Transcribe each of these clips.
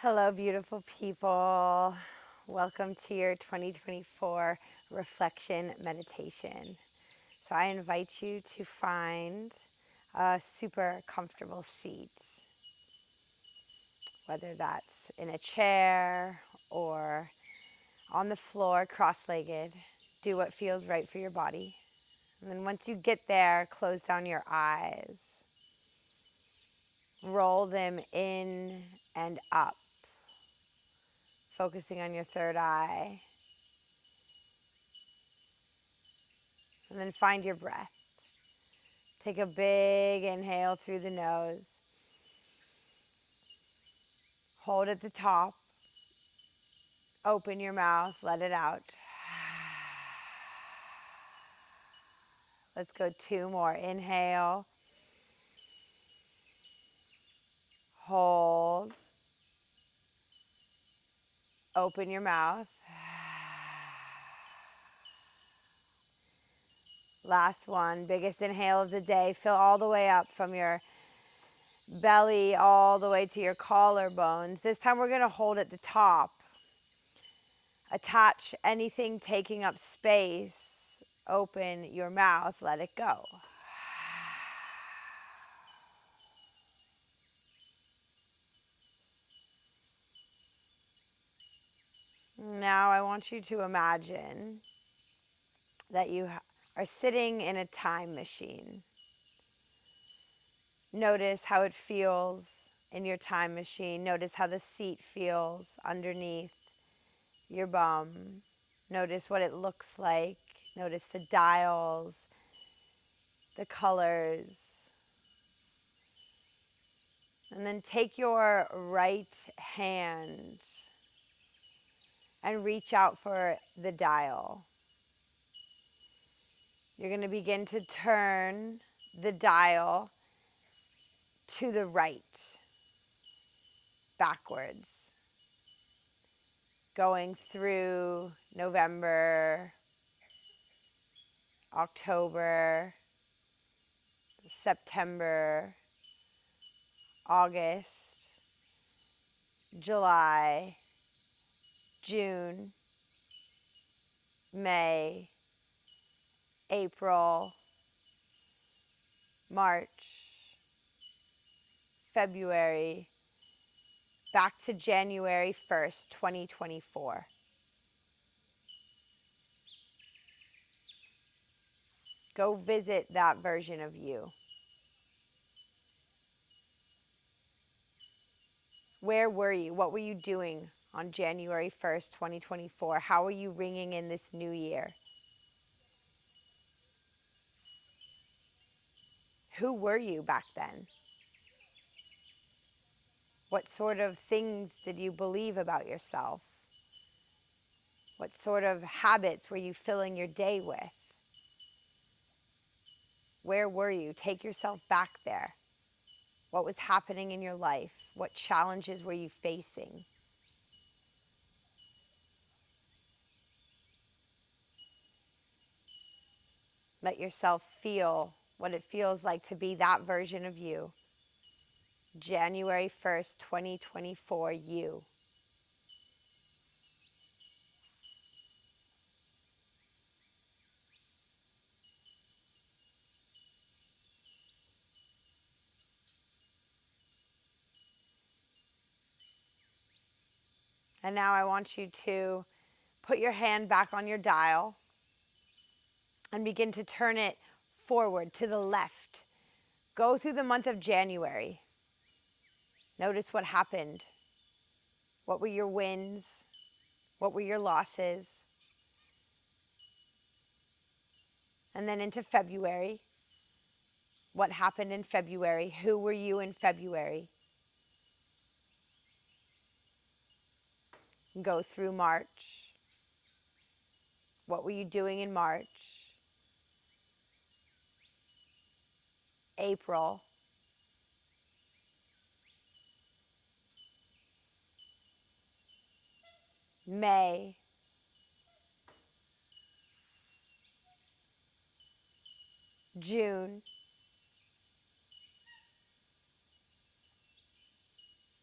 Hello, beautiful people. Welcome to your 2024 reflection meditation. So, I invite you to find a super comfortable seat, whether that's in a chair or on the floor, cross legged. Do what feels right for your body. And then, once you get there, close down your eyes, roll them in and up, focusing on your third eye. And then find your breath. Take a big inhale through the nose. Hold at the top. Open your mouth. Let it out. Let's go two more. Inhale. Hold. Open your mouth. Last one. Biggest inhale of the day. Fill all the way up from your belly all the way to your collarbones. This time we're going to hold at the top. Attach anything taking up space. Open your mouth. Let it go. Now I want you to imagine that you are sitting in a time machine. Notice how it feels in your time machine. Notice how the seat feels underneath your bum. Notice what it looks like. Notice the dials, the colors. And then take your right hand and reach out for the dial. You're going to begin to turn the dial to the right, backwards, going through November, October, September, August, July, June, May, April, March, February, back to January 1st, 2024. Go visit that version of you. Where were you? What were you doing on January 1st, 2024? How are you ringing in this new year? Who were you back then? What sort of things did you believe about yourself? What sort of habits were you filling your day with? Where were you? Take yourself back there. What was happening in your life? What challenges were you facing? Let yourself feel what it feels like to be that version of you. January 1st, 2024, you. And now I want you to put your hand back on your dial and begin to turn it forward to the left. Go through the month of January. Notice what happened. What were your wins? What were your losses? And then into February. What happened in February? Who were you in February? Go through March. What were you doing in March? April. May. June.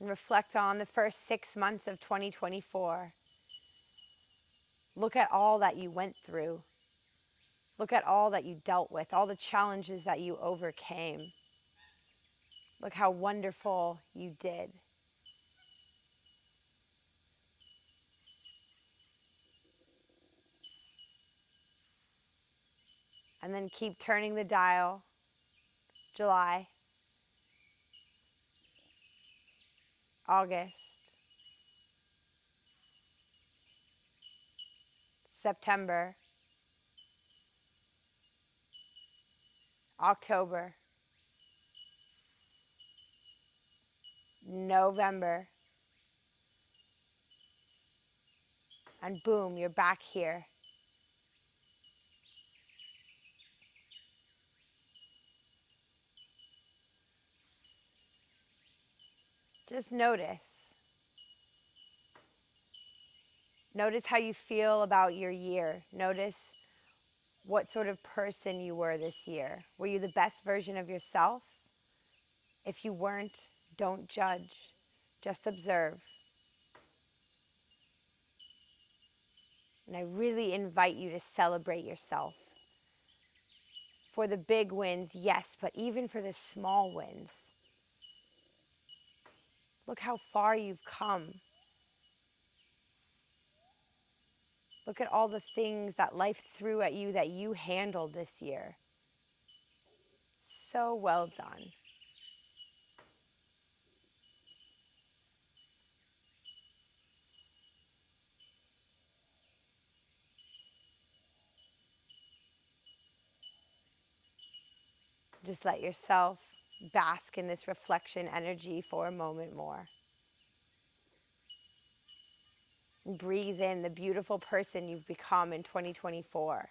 And reflect on the first 6 months of 2024. Look at all that you went through. Look at all that you dealt with, all the challenges that you overcame. Look how wonderful you did. And then keep turning the dial. July, August, September, October, November, and boom, you're back here. Just notice. Notice how you feel about your year. Notice what sort of person you were this year. Were you the best version of yourself? If you weren't, don't judge. Just observe. And I really invite you to celebrate yourself. For the big wins, yes, but even for the small wins. Look how far you've come. Look at all the things that life threw at you that you handled this year. So well done. Just let yourself bask in this reflection energy for a moment more. And breathe in the beautiful person you've become in 2024.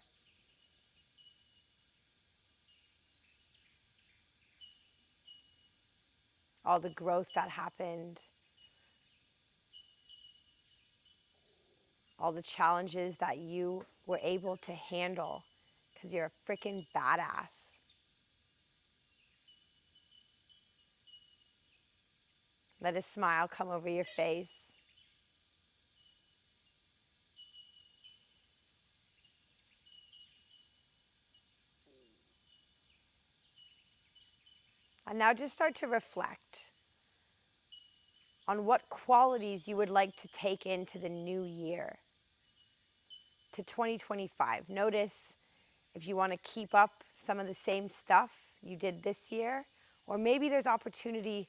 All the growth that happened. All the challenges that you were able to handle because you're a freaking badass. Let a smile come over your face. And now just start to reflect on what qualities you would like to take into the new year, to 2025. Notice if you want to keep up some of the same stuff you did this year, or maybe there's opportunity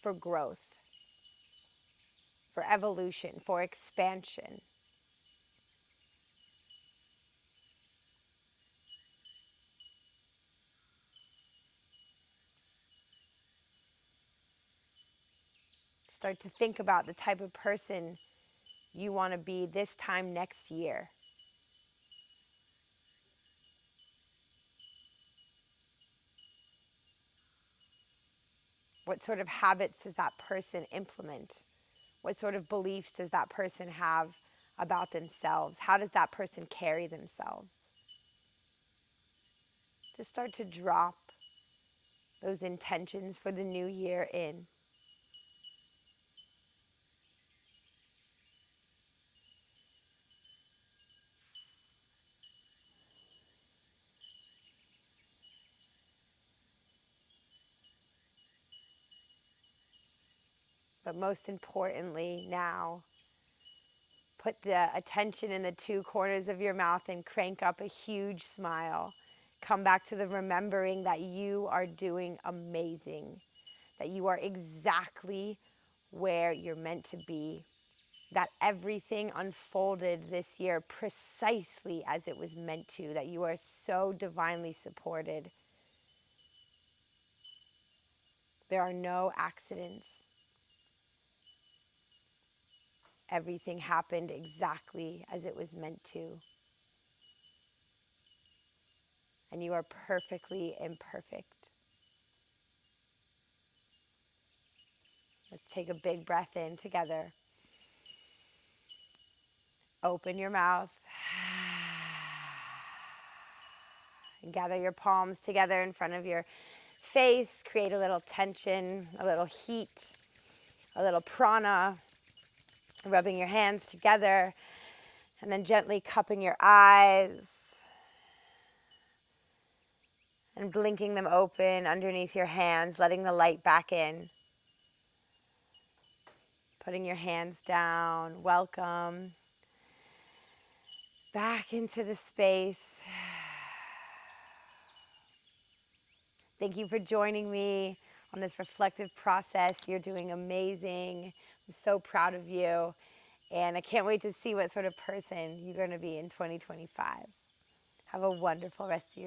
for growth, for evolution, for expansion. Start to think about the type of person you want to be this time next year. What sort of habits does that person implement? What sort of beliefs does that person have about themselves? How does that person carry themselves? Just start to drop those intentions for the new year in. But most importantly now, put the attention in the two corners of your mouth and crank up a huge smile. Come back to the remembering that you are doing amazing, that you are exactly where you're meant to be, that everything unfolded this year precisely as it was meant to, that you are so divinely supported. There are no accidents. Everything happened exactly as it was meant to. And you are perfectly imperfect. Let's take a big breath in together. Open your mouth. And gather your palms together in front of your face. Create a little tension, a little heat. a little prana, rubbing your hands together, and then gently cupping your eyes and blinking them open underneath your hands, letting the light back in. Putting your hands down, welcome back into the space. Thank you for joining me on this reflective process. You're doing amazing. I'm so proud of you. And I can't wait to see what sort of person you're going to be in 2025. Have a wonderful rest of your